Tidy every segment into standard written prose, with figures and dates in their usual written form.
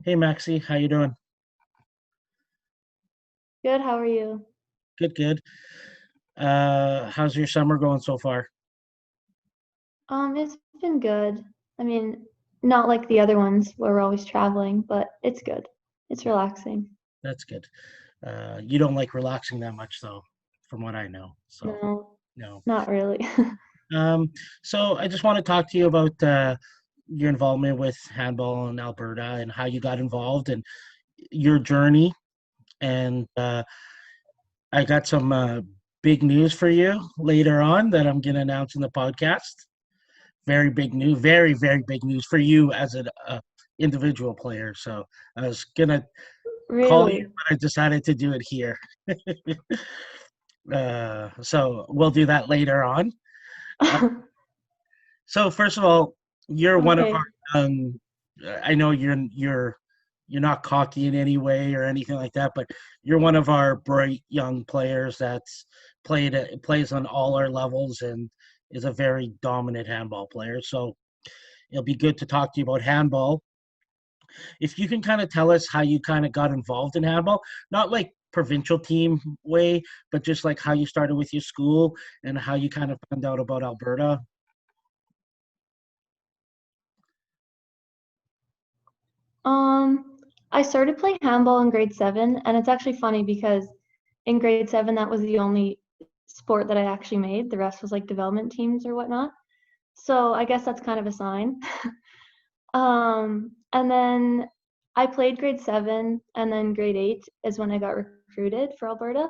Hey Maxi, how you doing? Good, how are you? Good, good. How's your summer going so far? It's been good. I mean, not like the other ones where we're always traveling, but it's good. It's relaxing. That's good. You don't like relaxing that much though, from what I know. So No, no. not really. Um, so I just want to talk to you about your involvement with handball in Alberta and how you got involved and your journey. And I got some big news for you later on that I'm going to announce in the podcast. Very big news, very, very big news for you as an individual player. So I was gonna call you, Really? but I decided to do it here. So we'll do that later on. Uh, so first of all, you're one of Okay. our. I know you're not cocky in any way or anything like that, but you're one of our bright young players that's plays on all our levels and is a very dominant handball player. So it'll be good to talk to you about handball. If you can kind of tell us how you kind of got involved in handball, not like provincial team way, but just like how you started with your school and how you kind of found out about Alberta. Um, I started playing handball in grade seven, and it's actually funny because in grade seven, that was the only sport that I actually made. The rest was like development teams or whatnot. So I guess that's kind of a sign. And then I played grade seven, and then grade eight is when I got recruited for Alberta.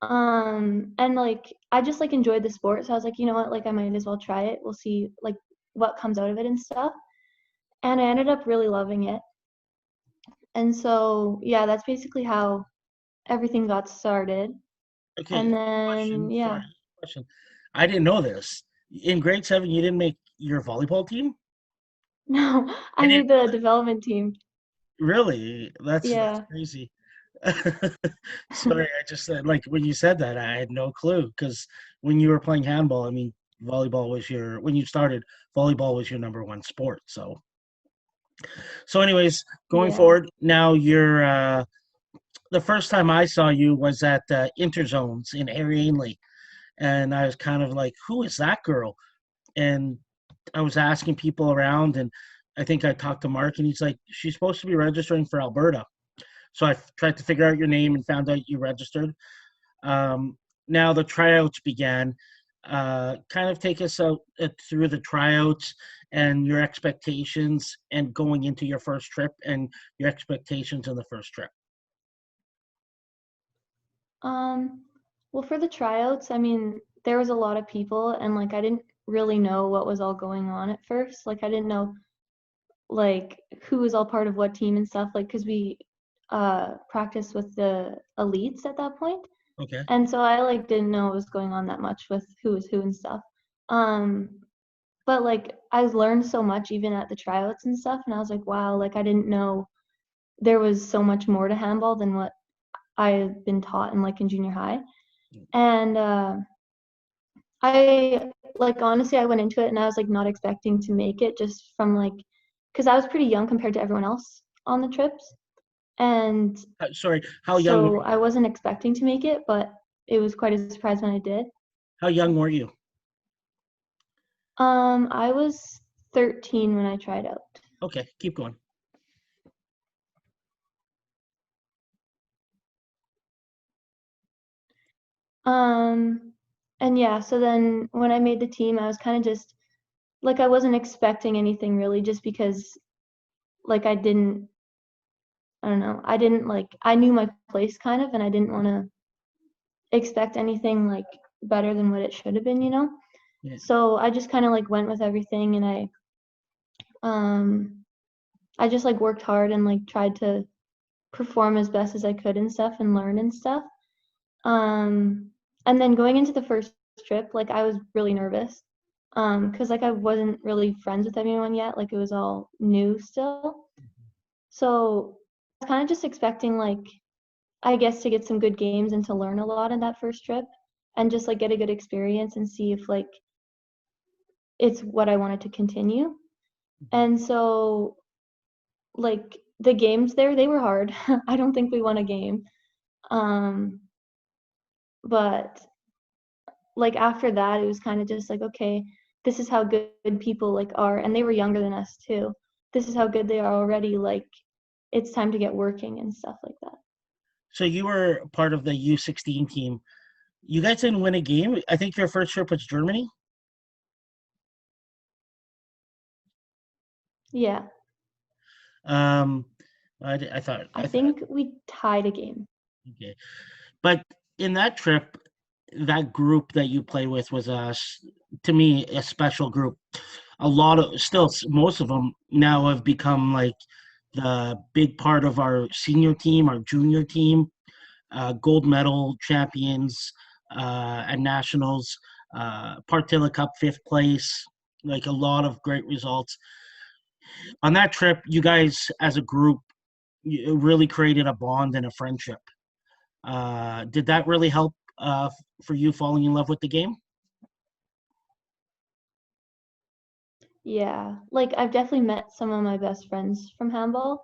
And like I just like enjoyed the sport, so I was like, you know what, like I might as well try it. We'll see like what comes out of it and stuff. And I ended up really loving it. And so yeah, that's basically how everything got started. And Okay, then question. Sorry, yeah, question. I didn't know this. In grade seven, you didn't make your volleyball team. no, I I didn't made the development team. really. That's Yeah. crazy. Sorry, I just said like when you said that, I had no clue because when you were playing handball, I mean, volleyball was your when you started, volleyball was your number one sport. So anyways, going Yeah. forward, now you're the first time I saw you was at Interzones in Arianley, and I was kind of like, who is that girl? And I was asking people around, and I think I talked to Mark, and he's like, she's supposed to be registering for Alberta. So I tried to figure out your name and found out you registered. Um, Now the tryouts began. Kind of take us out through the tryouts and your expectations and going into your first trip and your expectations in the first trip. Um, well, for the tryouts, I mean, there was a lot of people, and like I didn't really know what was all going on at first. Like I didn't know like who was all part of what team and stuff, like because we practiced with the elites at that point. Okay. And so I like didn't know what was going on that much with who was who and stuff. Um, but like I learned so much even at the tryouts and stuff, and I was like, wow, like I didn't know there was so much more to handball than what I had been taught in like in junior high. And I like honestly I went into it and I was like not expecting to make it just from like because I was pretty young compared to everyone else on the trips. And Sorry, so I wasn't expecting to make it, but it was quite a surprise when I did. how young were you? I was 13 when I tried out. Okay, keep going. Um, and yeah, so then when I made the team, I was kind of just like I wasn't expecting anything really, just because like I don't know, I didn't like I knew my place kind of, and I didn't want to expect anything like better than what it should have been, you know? Yeah. So I just kind of like went with everything, and um I just like worked hard and like tried to perform as best as I could and stuff and learn and stuff. Um and then going into the first trip, like I was really nervous. Because like I wasn't really friends with anyone yet, like it was all new still. So I was kind of just expecting like I guess to get some good games and to learn a lot in that first trip and just like get a good experience and see if like it's what I wanted to continue. Mhm. And so like the games there, they were hard. I don't think we won a game. But like after that, it was kind of just like, okay, this is how good people like are, and they were younger than us too. This is how good they are already. Like, it's time to get working and stuff like that. So you were part of the U16 team. You guys didn't win a game. I think your first trip was Germany. Yeah, Um, I thought I I thought think we tied a game. okay, but in that trip, that group that you play with was to me a special group. A lot of still most of them now have become like the big part of our senior team, our junior team, gold medal champions at nationals, Partilla Cup fifth place, like a lot of great results. On that trip, you guys as a group really created a bond and a friendship. Did that really help for you falling in love with the game? Yeah, like I've definitely met some of my best friends from handball,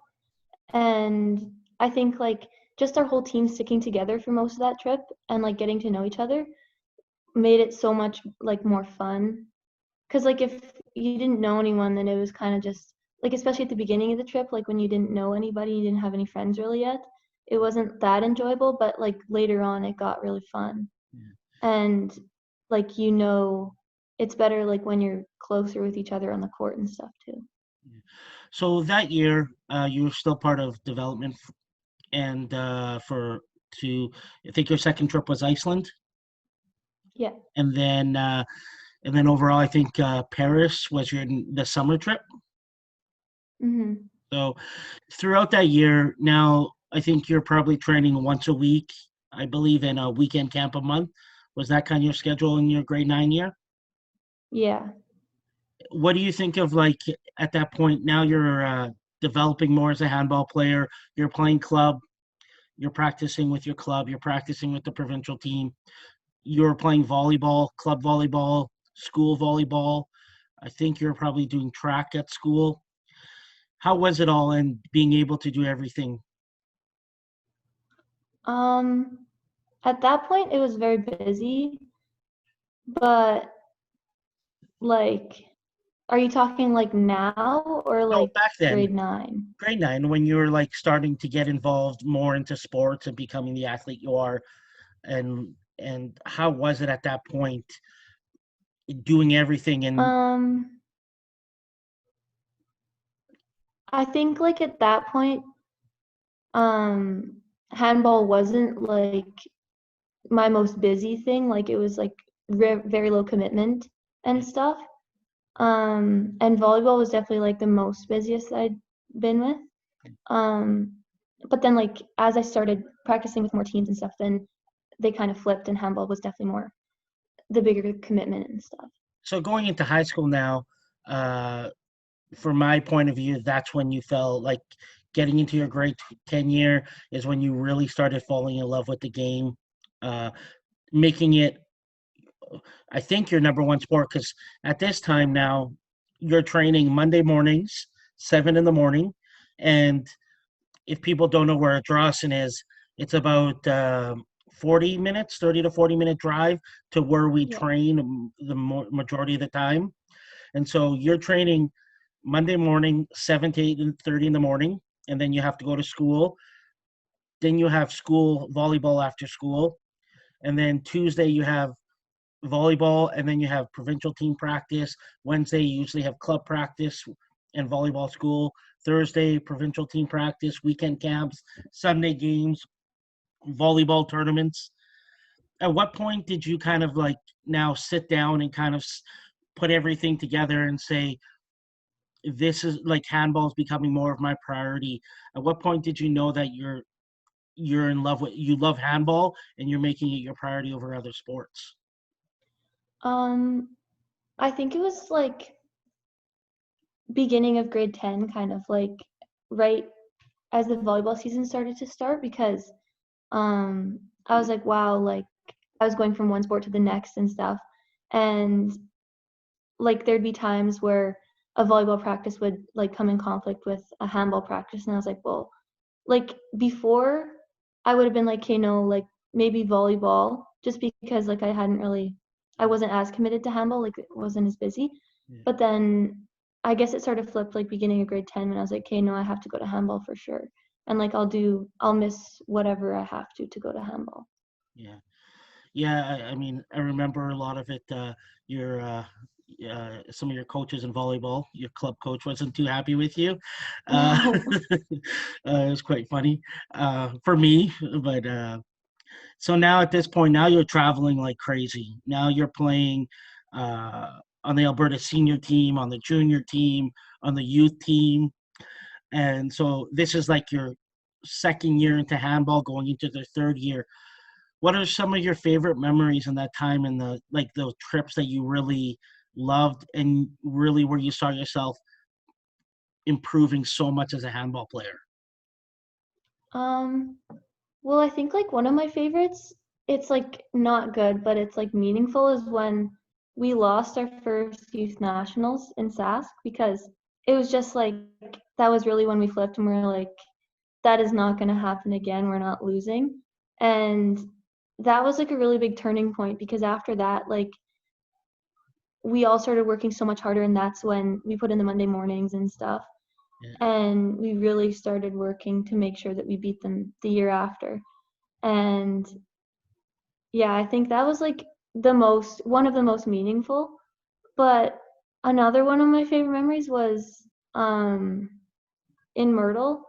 and I think like just our whole team sticking together for most of that trip and like getting to know each other made it so much like more fun. Because like if you didn't know anyone, then it was kind of just like, especially at the beginning of the trip, like when you didn't know anybody, you didn't have any friends really yet, it wasn't that enjoyable. But like later on, it got really fun. Yeah. And like it's better like when you're closer with each other on the court and stuff too. So that year, you were still part of development, and I think your second trip was Iceland, Yeah. and then overall, I think Paris was the summer trip. Mhm. So throughout that year, now I think you're probably training once a week, I believe, in a weekend camp a month. Was that kind of your schedule in your grade 9 year? Yeah. What do you think of like at that point? Now you're developing more as a handball player. You're playing club. You're practicing with your club. You're practicing with the provincial team. You're playing volleyball, club volleyball, school volleyball. I think you're probably doing track at school. How was it all and being able to do everything? Um, at that point, it was very busy, but like, are you talking like now or No, like back then, grade 9? grade 9, when you were like starting to get involved more into sports and becoming the athlete you are, and how was it at that point doing everything and Um, I think like at that point, um, handball wasn't like my most busy thing. Like it was like very low commitment and stuff. And volleyball was definitely like the most busiest I'd been with. Um, but then like as I started practicing with more teams and stuff, then they kind of flipped, and handball was definitely more the bigger commitment and stuff. so going into high school now, uh, from my point of view, that's when you felt like getting into your grade 10 year is when you really started falling in love with the game, uh, making it, I think, your number one sport. Because at this time now, you're training Monday mornings, 7 in the morning. And if people don't know where Drawson is, it's about 40 minutes, 30 to 40-minute drive to where we Yeah. train the majority of the time. And so you're training Monday morning, 7 to 8:30 in the morning, and then you have to go to school. Then you have school volleyball after school, and then Tuesday you have volleyball, and then you have provincial team practice. Wednesday you usually have club practice and volleyball school. Thursday provincial team practice, weekend camps, Sunday games, volleyball tournaments. At what point did you kind of like now sit down and kind of put everything together and say, this is like handball is becoming more of my priority? At what point did you know that you're in love with you love handball and you're making it your priority over other sports? Um, I think it was like beginning of grade 10, kind of like right as the volleyball season started to start, because I was like, wow, like I was going from one sport to the next and stuff. And like there'd be times where a volleyball practice would like come in conflict with a handball practice, and I was like, well, like before I would have been like, okay, no, like maybe volleyball, just because like I wasn't as committed to handball, like it wasn't as busy. Yeah. But then I guess it sort of flipped like beginning of grade 10 when I was like, okay, no, I have to go to handball for sure. And like I'll miss whatever I have to go to handball. Yeah. Yeah, I mean, I remember a lot of it. Your some of your coaches in volleyball, your club coach wasn't too happy with you. No. It was quite funny for me. But so now at this point, now you're traveling like crazy. Now you're playing on the Alberta senior team, on the junior team, on the youth team, and so this is like your second year into handball, going into the third year. What are some of your favorite memories in that time and the like those trips that you really loved and really where you saw yourself improving so much as a handball player? Um, well, I think like one of my favorites, it's like not good, but it's like meaningful, is when we lost our first youth nationals in Sask, because it was just like that was really when we flipped and we were like, that is not going to happen again. We're not losing. And that was like a really big turning point, because after that, like we all started working so much harder, and that's when we put in the Monday mornings and stuff. Yeah, And we really started working to make sure that we beat them the year after. And yeah, I think that was like one of the most meaningful. But another one of my favorite memories was in Myrtle,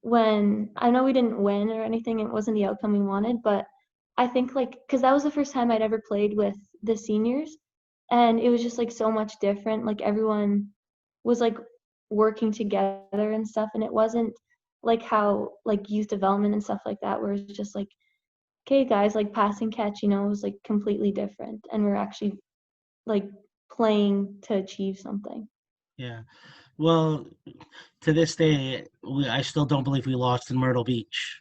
when I know we didn't win or anything, it wasn't the outcome we wanted, but I think like because that was the first time I'd ever played with the seniors, and it was just like so much different. Like everyone was like working together and stuff, and it wasn't like how like youth development and stuff like that, where it's just like, okay, guys, like pass and catch, it was like completely different, and we're actually like playing to achieve something. yeah. Well, to this day, I still don't believe we lost in Myrtle Beach.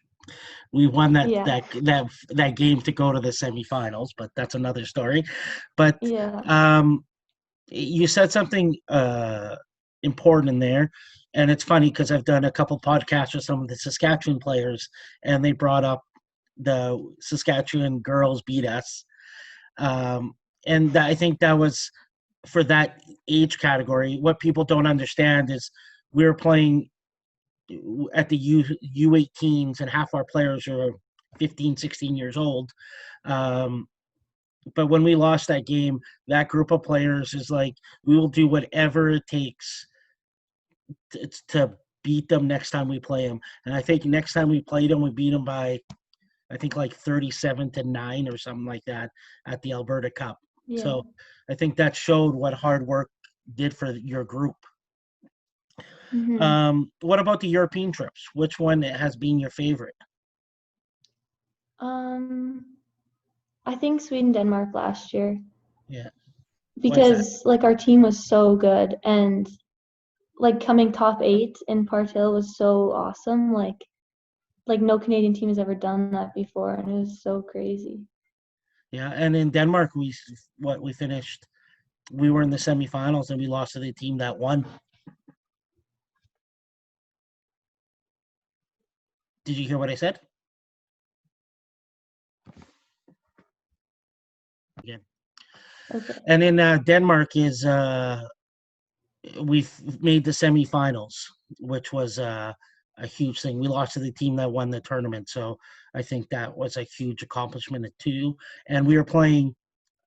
We won Yeah, that game to go to the semifinals, but that's another story. But yeah, um, you said something important in there, and it's funny because I've done a couple podcasts with some of the Saskatchewan players, and they brought up the Saskatchewan girls beat us, and I think that was for that age category. What people don't understand is we were playing at the U18s, and half our players are 15, 16 years old. Um, but when we lost that game, that group of players is like, we will do whatever it takes to beat them next time we play them. And I think next time we played them, we beat them by, I think like 37-9 or something like that at the Alberta Cup. yeah. So I think that showed what hard work did for your group. Hmm. What about the European trips? Which one has been your favorite? Um, I think Sweden, Denmark last year, Yeah. Why is that? because like our team was so good, and like coming top 8 in Part Hill was so awesome. Like no Canadian team has ever done that before, and it was so crazy. Yeah, and in Denmark, we finished. We were in the semifinals, and we lost to the team that won. Did you hear what I said? Yeah. Okay. And in Denmark is we've made the semifinals, which was a huge thing. We lost to the team that won the tournament, so I think that was a huge accomplishment too. And we were playing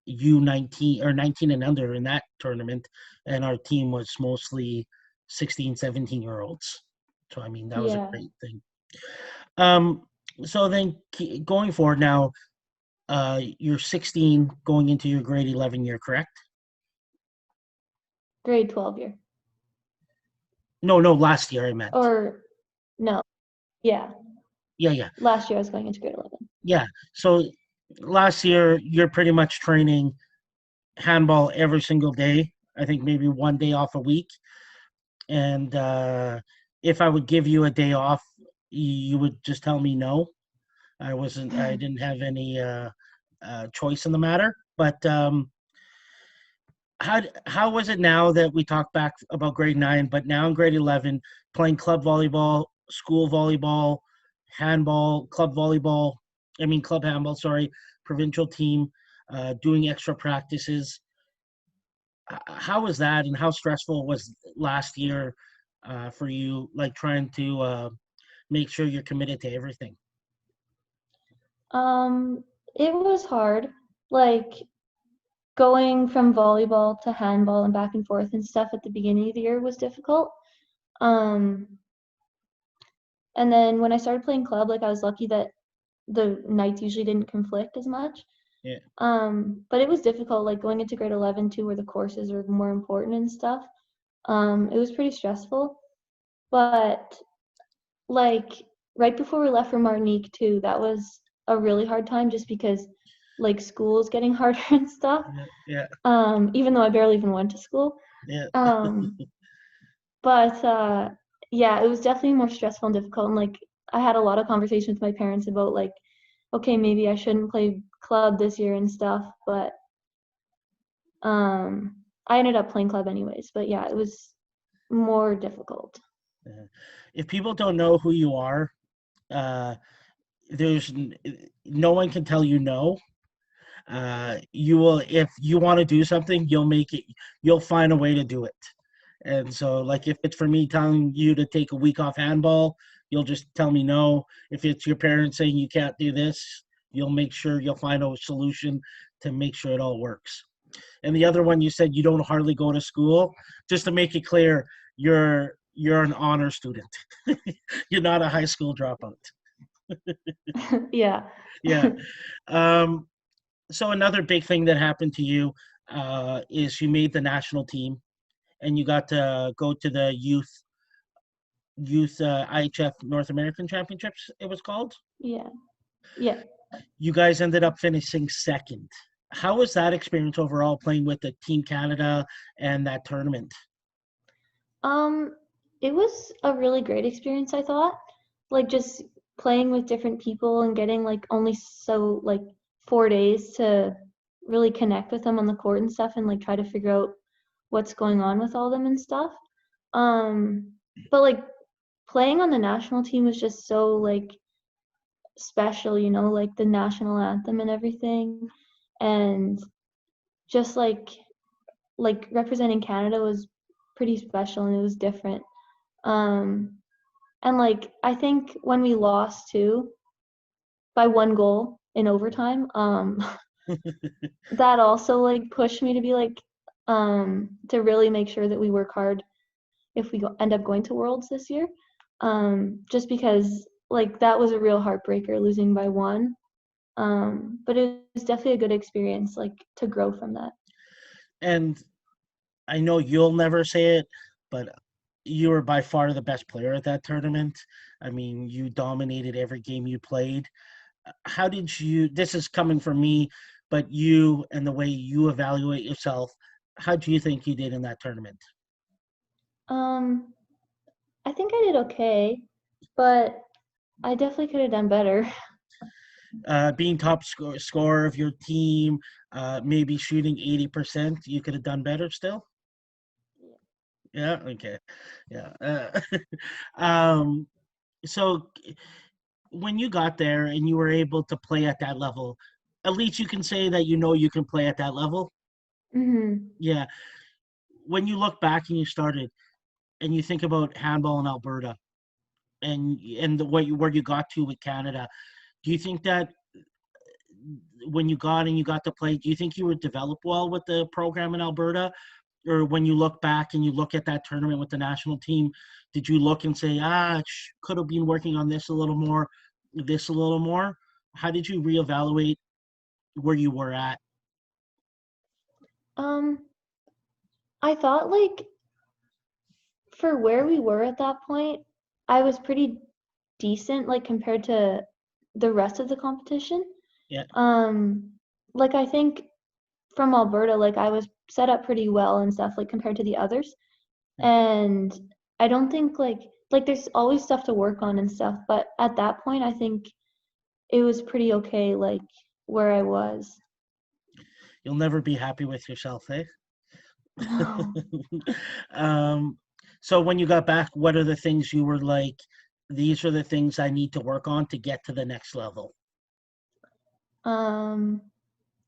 U19 or 19 and under in that tournament, and our team was mostly 16, 17-year-olds. So I mean that was a Yeah. great thing. Um, so then going forward now, you're 16 going into your grade 11 year, correct? Grade 12 year. No, no, last year I meant. Or no. Yeah. Yeah, yeah, Last year I was going into grade 11. yeah. So last year you're pretty much training handball every single day. I think maybe one day off a week. And if I would give you a day off, you would just tell me no. I didn't have any choice in the matter. But how was it now that we talk back about grade 9, but now in grade 11, playing club volleyball, school volleyball, handball, club volleyball, I mean club handball, sorry, provincial team, doing extra practices. How was that, and how stressful was last year for you, like trying to make sure you're committed to everything? Um, it was hard. Like going from volleyball to handball and back and forth and stuff at the beginning of the year was difficult. Um, and then when I started playing club, like I was lucky that the nights usually didn't conflict as much. Yeah. But it was difficult, like going into grade 11 too, where the courses are more important and stuff. It was pretty stressful. But like right before we left for Martinique too, that was a really hard time just because like school is getting harder and stuff. Yeah. Yeah. Even though I barely even went to school. Yeah. Um, but yeah, it was definitely more stressful and difficult. And like I had a lot of conversations with my parents about like, okay, maybe I shouldn't play club this year and stuff. But I ended up playing club anyways. But yeah, it was more difficult. Yeah. If people don't know who you are, uh, there's no one can tell you no. You will, if you want to do something, you'll make it, you'll find a way to do it. And so, like, if it's for me telling you to take a week off handball, you'll just tell me no. If it's your parents saying you can't do this, you'll make sure you'll find a solution to make sure it all works. And the other one, you said you don't hardly go to school. Just to make it clear, you're an honor student. You're not a high school dropout. Yeah. Yeah. Um, so another big thing that happened to you is you made the national team, and you got to go to the youth IHF North American Championships. It was called. Yeah. Yeah. You guys ended up finishing second. How was that experience overall, playing with the Team Canada and that tournament? Um, it was a really great experience, I thought. Like just playing with different people and getting like only so like 4 days to really connect with them on the court and stuff and like try to figure out what's going on with all of them and stuff. Um, but like playing on the national team was just so like special, you know, like the national anthem and everything. And just like representing Canada was pretty special and it was different. Um, and like I think when we lost too by 1 goal in overtime, that also like pushed me to be like to really make sure that we work hard if we end up going to Worlds this year. Just because like that was a real heartbreaker losing by 1. But it was definitely a good experience like to grow from that. And I know you'll never say it, but you were by far the best player at that tournament. I mean, you dominated every game you played. How did you, this is coming from me, but you and the way you evaluate yourself, how do you think you did in that tournament? Um, I think I did okay, but I definitely could have done better. Being top scorer of your team, maybe shooting 80%, you could have done better still? Yeah, okay. Yeah. Um, so when you got there and you were able to play at that level, at least you can say that you know you can play at that level. Hmm. Yeah. When you look back and you started and you think about handball in Alberta and the way where you got to with Canada, do you think that when you got and you got to play, do you think you were developed well with the program in Alberta? Or when you look back and you look at that tournament with the national team, did you look and say, could have been working on this a little more, this a little more? How did you reevaluate where you were at? Um, I thought like for where we were at that point, I was pretty decent like compared to the rest of the competition. Yeah. Um, like I think from Alberta, like I was set up pretty well and stuff like compared to the others. And I don't think like there's always stuff to work on and stuff, but at that point I think it was pretty okay like where I was. You'll never be happy with yourself, eh? No. um, so when you got back, what are the things you were like, these are the things I need to work on to get to the next level? Um,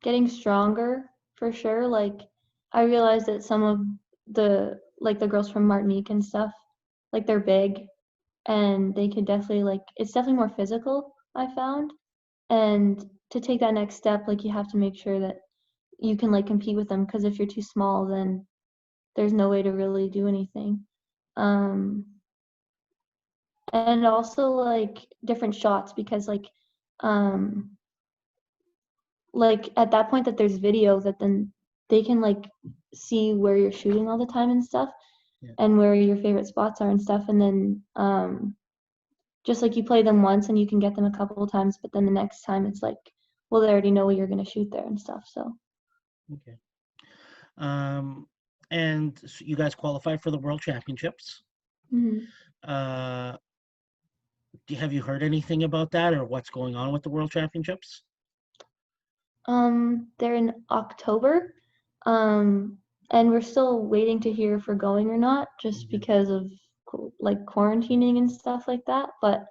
Getting stronger for sure. Like I realized that some of the girls from Martinique and stuff, like they're big and they could definitely like it's definitely more physical, I found. And to take that next step, like you have to make sure that you can like compete with them because if you're too small, then there's no way to really do anything. Um, and also like different shots because um like at that point that there's video that then they can like see where you're shooting all the time and stuff Yeah. and where your favorite spots are and stuff and then just like you play them once and you can get them a couple of times but then the next time it's like well they already know where you're going to shoot there and stuff so Okay. Um, and you guys qualified for the World Championships. mhm. Uh, have you heard anything about that or what's going on with the World Championships? They're in October um and we're still waiting to hear if we're going or not just Okay. because of like quarantining and stuff like that but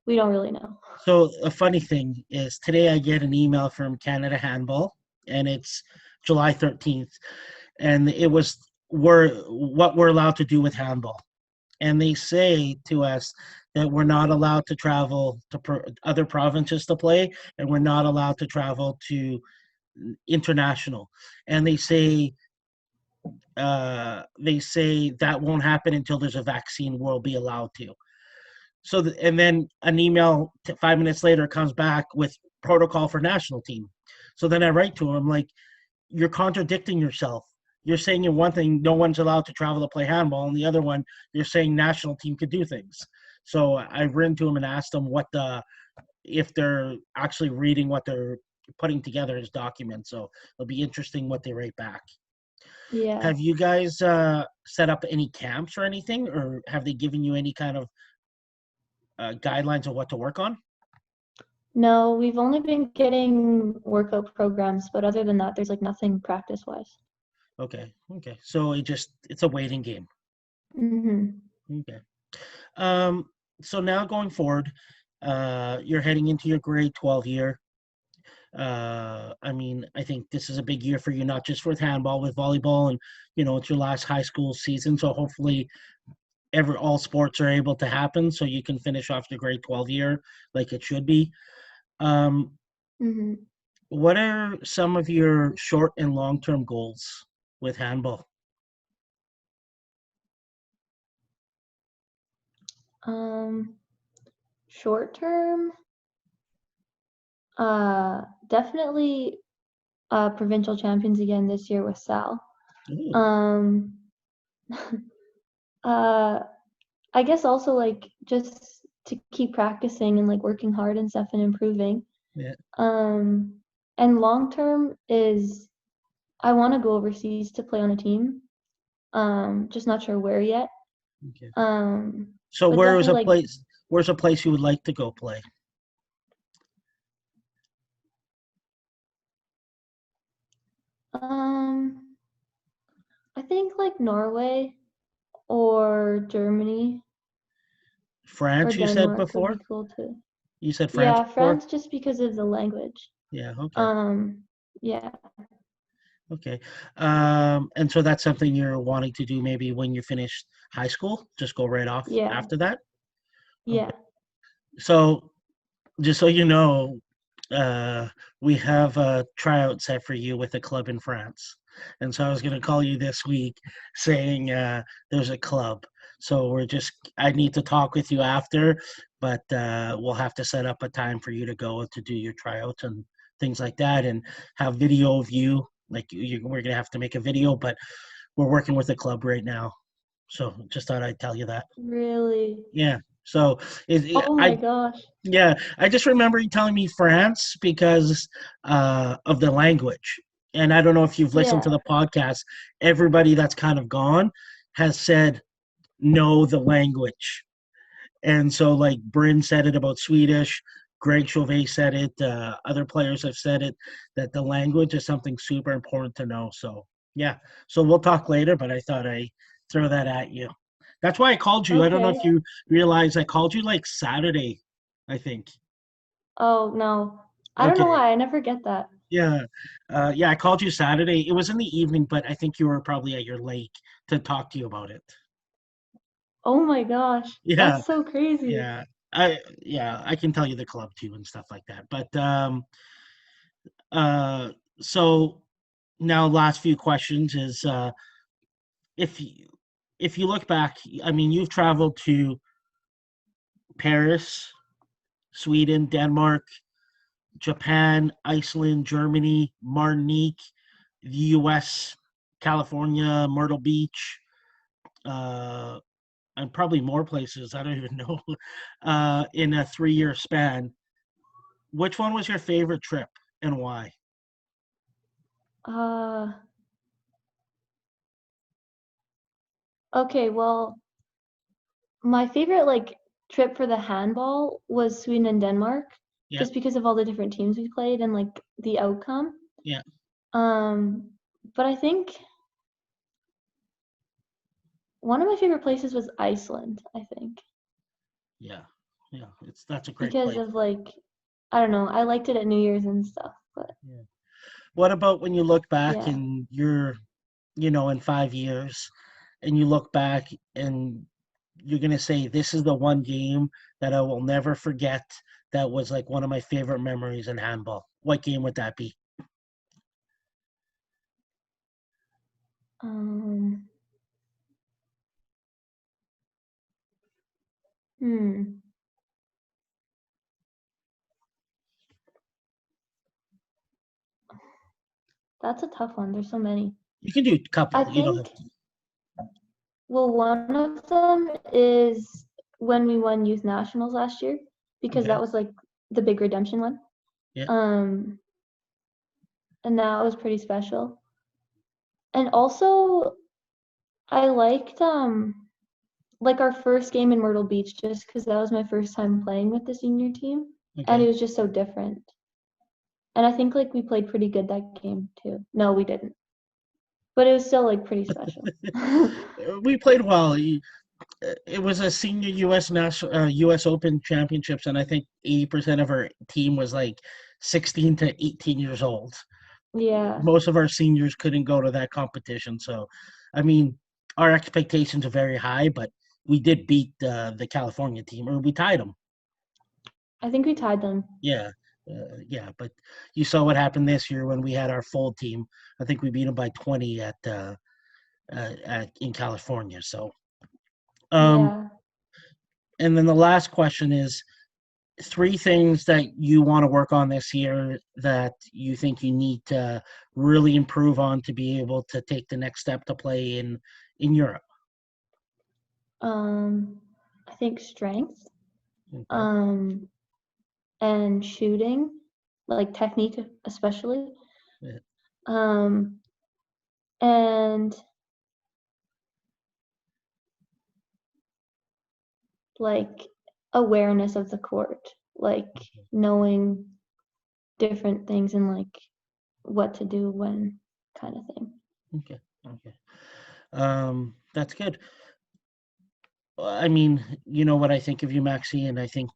we don't really know. So a funny thing is today I get an email from Canada Handball, and it's July 13th, and it was what we're allowed to do with handball. And they say to us that we're not allowed to travel to other provinces to play, and we're not allowed to travel to international. And they say that won't happen until there's a vaccine. We'll be allowed to. So, and then an email 5 minutes later comes back with protocol for national team. So then I write to him like, you're contradicting yourself. You're saying in one thing, no one's allowed to travel to play handball, and the other one, you're saying national team could do things. So I've written to him and asked them if they're actually reading what they're putting together as documents. So it'll be interesting what they write back. Yeah. Have you guys set up any camps or anything, or have they given you any kind of guidelines of what to work on? No, we've only been getting workout programs, but other than that, there's like nothing practice wise. Okay, okay. So it's a waiting game. Hmm. Okay. Um, so now going forward, you're heading into your grade 12 year. I mean, I think this is a big year for you, not just with handball, with volleyball, and it's your last high school season. So hopefully, all sports are able to happen, so you can finish off your grade 12 year like it should be. Um, Hmm. what are some of your short and long term goals with handball? Um, Short term, uh, definitely provincial champions again this year with Sal. Ooh, Um, uh, I guess also like just to keep practicing and like working hard and stuff and improving. yeah, Um, and long term is I want to go overseas to play on a team. Just not sure where yet. okay. Um, So but where is definitely a like place? Where's a place you would like to go play? um, I think like Norway or Germany or France, you said Denmark would before? be cool too. You said France Yeah, before? France just because of the language. Yeah, okay. Um, yeah, Okay. And so that's something you're wanting to do maybe when you finish high school? Just go right off yeah, after that? yeah. Okay. So just so you know, uh, we have a tryout set for you with a club in France. And so I was going to call you this week saying there's a club. So I need to talk with you after, but we'll have to set up a time for you to go to do your tryouts and things like that and have video of you. Like we're going to have to make a video, but we're working with a club right now. So just thought I'd tell you that. Really? Yeah. So Oh my I gosh. yeah, I just remember you telling me France because of the language. And I don't know if you've listened to Yeah. the podcast. Everybody that's kind of gone has said know the language. And so, like Bryn said it about Swedish, Greg Chauvet said it, other players have said it, that the language is something super important to know. So, Yeah. So we'll talk later, but I thought I throw that at you. That's why I called you. I don't know Okay. if you realize I called you like Saturday, I think. Oh, no. I don't know Okay. why. I never get that. Yeah. Yeah, I called you Saturday. It was in the evening, but I think you were probably at your lake to talk to you about it. Oh my gosh. Yeah. That's so crazy. Yeah. I can tell you the club too and stuff like that. But uh so now last few questions is if you if you look back, I mean you've traveled to Paris, Sweden, Denmark, Japan, Iceland, Germany, Martinique, the US, California, Myrtle Beach, uh and probably more places. I don't even know. In a 3-year span. Which one was your favorite trip and why? Uh, okay, well, my favorite like trip for the handball was Sweden and Denmark, Yeah, just because of all the different teams we played and like the outcome. yeah, Um, but I think one of my favorite places was Iceland, I think, yeah, yeah. That's a great because place. of like I don't know, I liked it at New Year's and stuff, but Yeah. What about when you look back yeah. and you're, in 5 years, and you look back and you're gonna say, "This is the one game that I will never forget. That was like one of my favorite memories in handball." What game would that be? Um, hmm, that's a tough one. There's so many. You can do a I couple. You don't have think well, one of them is when we won youth nationals last year to. because Okay. that was like the big redemption one. Yeah. Um, and that was pretty special. And also I liked like our first game in Myrtle Beach just because that was my first time playing with the senior team and it Okay. was just so different. And I think like we played pretty good that game too. No, we didn't. But it was still like pretty special. We played well. It was a senior U.S. Open championships, and I think 80% of our team was like 16 to 18 years old. Yeah. Most of our seniors couldn't go to that competition, so I mean, our expectations are very high, but we did beat the California team, or we tied them. I think we tied them. Yeah, yeah. But you saw what happened this year when we had our full team. I think we beat them by 20 in California. So, um, Yeah. and then the last question is three things that you want to work on this year that you think you need to really improve on to be able to take the next step to play in Europe. I think strength. Okay. Um, and shooting, like technique especially. Yeah. Um, and like awareness of the court, like knowing different things and like what to do when kind of thing. Okay. Okay. That's good. I mean, you know what I think of you, Maxi, and I think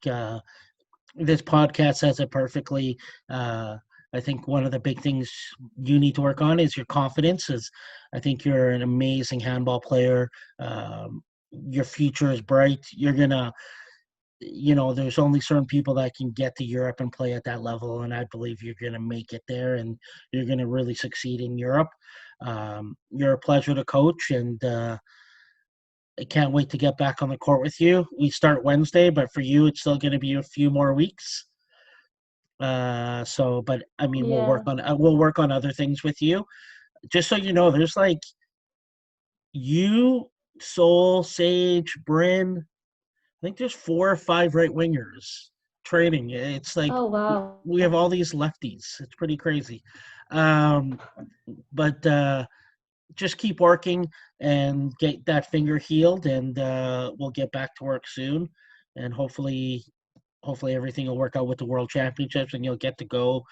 this podcast says it perfectly. Uh, I think one of the big things you need to work on is your confidence. Is I think you're an amazing handball player. Your future is bright. You're gonna, there's only certain people that can get to Europe and play at that level, and I believe you're gonna make it there, and you're gonna really succeed in Europe. You're a pleasure to coach, and I can't wait to get back on the court with you. We start Wednesday, but for you, it's still going to be a few more weeks. But I mean, Yeah. we'll work on other things with you. Just so you know, there's like you, Soul, Sage, Bryn. I think there's 4 or 5 right wingers training. It's like Oh wow. we have all these lefties. It's pretty crazy. Um, but just keep working and get that finger healed, and we'll get back to work soon. And hopefully everything will work out with the World Championships, and you'll get to go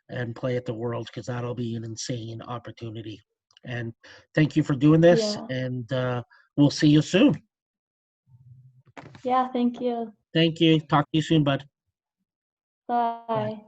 and play at the Worlds because that'll be an insane opportunity. And thank you for doing this. Yeah. And we'll see you soon. Yeah, thank you. Thank you. Talk to you soon, bud. Bye.